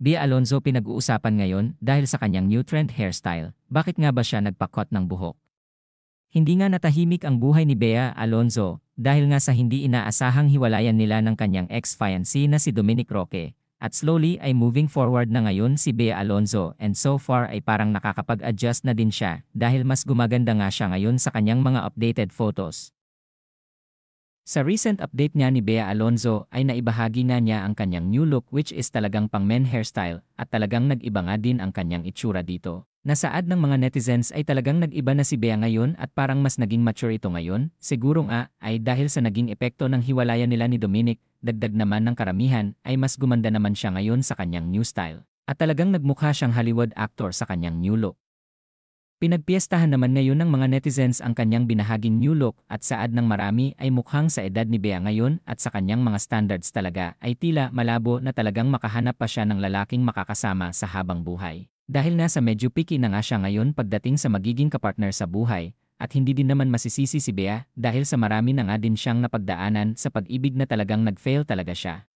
Bea Alonzo pinag-uusapan ngayon dahil sa kanyang new trend hairstyle. Bakit nga ba siya nagpakot ng buhok? Hindi nga natahimik ang buhay ni Bea Alonzo dahil nga sa hindi inaasahang hiwalayan nila ng kanyang ex-fiancé na si Dominic Roque. At slowly ay moving forward na ngayon si Bea Alonzo and so far ay parang nakakapag-adjust na din siya dahil mas gumaganda nga siya ngayon sa kanyang mga updated photos. Sa recent update niya ni Bea Alonzo ay naibahagi nga niya ang kanyang new look which is talagang pang men hairstyle at talagang nag-iba nga din ang kanyang itsura dito. Nasaad ng mga netizens ay talagang nag-iba na si Bea ngayon at parang mas naging mature ito ngayon. Siguro nga ay dahil sa naging epekto ng hiwalayan nila ni Dominic, dagdag naman ng karamihan ay mas gumanda naman siya ngayon sa kanyang new style. At talagang nagmukha siyang Hollywood actor sa kanyang new look. Pinagpiestahan naman ngayon ng mga netizens ang kanyang binahaging new look at saad ng marami ay mukhang sa edad ni Bea ngayon at sa kanyang mga standards talaga ay tila malabo na talagang makahanap pa siya ng lalaking makakasama sa habang buhay. Dahil nasa medyo picky na nga siya ngayon pagdating sa magiging kapartner sa buhay at hindi din naman masisisi si Bea dahil sa marami na nga din siyang napagdaanan sa pag-ibig na talagang nag-fail talaga siya.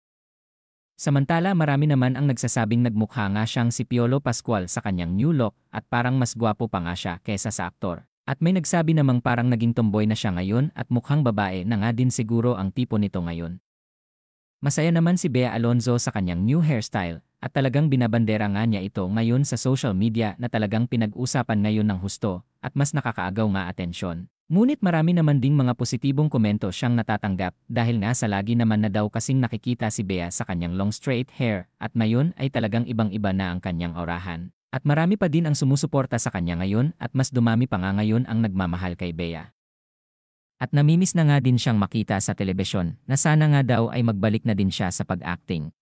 Samantala marami naman ang nagsasabing nagmukha nga siyang si Piolo Pascual sa kanyang new look at parang mas gwapo pa nga siya kesa sa aktor. At may nagsabi namang parang naging tomboy na siya ngayon at mukhang babae na nga din siguro ang tipo nito ngayon. Masaya naman si Bea Alonzo sa kanyang new hairstyle at talagang binabandera nga niya ito ngayon sa social media na talagang pinag-usapan ngayon ng husto at mas nakakaagaw nga atensyon. Ngunit marami naman ding mga positibong komento siyang natatanggap dahil nga sa lagi naman na daw kasing nakikita si Bea sa kanyang long straight hair at ngayon ay talagang ibang-iba na ang kanyang orahan. At marami pa din ang sumusuporta sa kanya ngayon at mas dumami pa nga ngayon ang nagmamahal kay Bea. At namimiss na nga din siyang makita sa telebisyon na sana nga daw ay magbalik na din siya sa pag-acting.